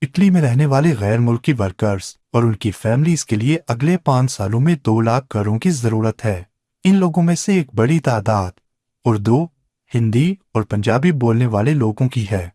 Italy میں رہنے والے غیر ملکی ورکرز اور ان کی فیملیز کے لیے اگلے 5 سالوں میں 2 لاکھ گھروں کی ضرورت ہے۔ ان لوگوں میں سے ایک بڑی تعداد اردو، ہندی اور پنجابی بولنے والے لوگوں کی ہے۔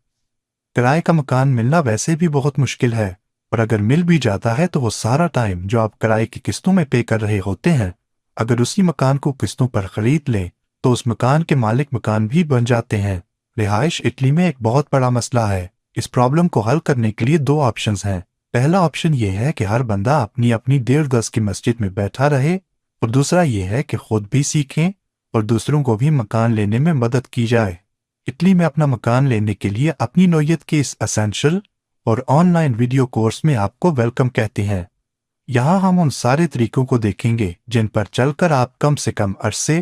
کرائے کا مکان ملنا ویسے بھی بہت مشکل ہے، اور اگر مل بھی جاتا ہے تو وہ سارا ٹائم جو آپ کرائے کی قسطوں میں پے کر رہے ہوتے ہیں، اگر اسی مکان کو قسطوں پر خرید لیں تو اس مکان کے مالک مکان بھی بن جاتے ہیں۔ رہائش اٹلی میں ایک بہت بڑا مسئلہ ہے۔ اس پرابلم کو حل کرنے کے لیے 2 آپشنز ہیں۔ پہلا آپشن یہ ہے کہ ہر بندہ اپنی اپنی 1.5 گز کی مسجد میں بیٹھا رہے، اور دوسرا یہ ہے کہ خود بھی سیکھیں اور دوسروں کو بھی مکان لینے میں مدد کی جائے۔ اٹلی میں اپنا مکان لینے کے لیے اپنی نوعیت کے اس اسینشل اور آن لائن ویڈیو کورس میں آپ کو ویلکم کہتے ہیں۔ یہاں ہم ان سارے طریقوں کو دیکھیں گے جن پر چل کر آپ کم سے کم عرصے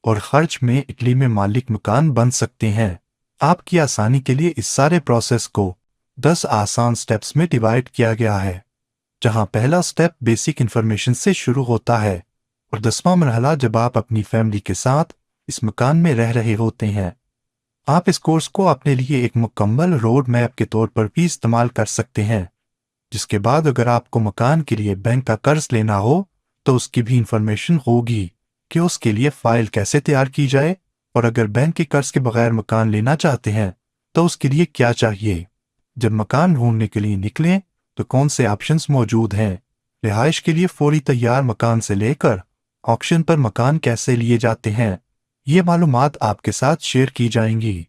اور خرچ میں اٹلی میں مالک مکان بن سکتے ہیں۔ آپ کی آسانی کے لیے اس سارے پروسیس کو 10 آسان سٹیپس میں ڈیوائیڈ کیا گیا ہے، جہاں پہلا سٹیپ بیسک انفارمیشن سے شروع ہوتا ہے، اور 10واں مرحلہ جب آپ اپنی فیملی کے ساتھ اس مکان میں رہ رہے ہوتے ہیں۔ آپ اس کورس کو اپنے لیے ایک مکمل روڈ میپ کے طور پر بھی استعمال کر سکتے ہیں، جس کے بعد اگر آپ کو مکان کے لیے بینک کا قرض لینا ہو تو اس کی بھی انفارمیشن ہوگی کہ اس کے لیے فائل کیسے تیار کی جائے، اور اگر بینک کے قرض کے بغیر مکان لینا چاہتے ہیں تو اس کے لیے کیا چاہیے۔ جب مکان ڈھونڈنے کے لیے نکلیں تو کون سے آپشنز موجود ہیں، رہائش کے لیے فوری تیار مکان سے لے کر آکشن پر مکان کیسے لیے جاتے ہیں، یہ معلومات آپ کے ساتھ شیئر کی جائیں گی۔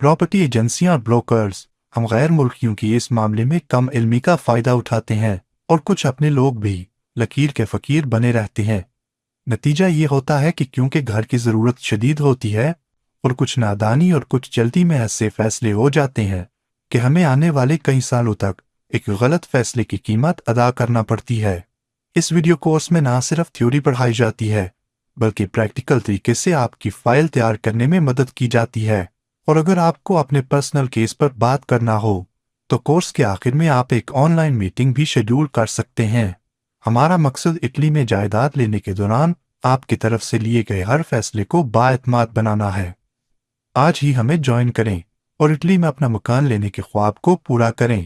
پراپرٹی ایجنسیاں اور بروکرز ہم غیر ملکیوں کی اس معاملے میں کم علمی کا فائدہ اٹھاتے ہیں، اور کچھ اپنے لوگ بھی لکیر کے فقیر بنے رہتے ہیں۔ نتیجہ یہ ہوتا ہے کہ کیونکہ گھر کی ضرورت شدید ہوتی ہے اور کچھ نادانی اور کچھ جلدی میں ایسے فیصلے ہو جاتے ہیں کہ ہمیں آنے والے کئی سالوں تک ایک غلط فیصلے کی قیمت ادا کرنا پڑتی ہے۔ اس ویڈیو کورس میں نہ صرف تھیوری پڑھائی جاتی ہے بلکہ پریکٹیکل طریقے سے آپ کی فائل تیار کرنے میں مدد کی جاتی ہے، اور اگر آپ کو اپنے پرسنل کیس پر بات کرنا ہو تو کورس کے آخر میں آپ ایک آن لائن میٹنگ بھی شیڈول کر سکتے ہیں۔ ہمارا مقصد اٹلی میں جائیداد لینے کے دوران آپ کی طرف سے لیے گئے ہر فیصلے کو بااعتماد بنانا ہے۔ آج ہی ہمیں جوائن کریں اور اٹلی میں اپنا مکان لینے کے خواب کو پورا کریں۔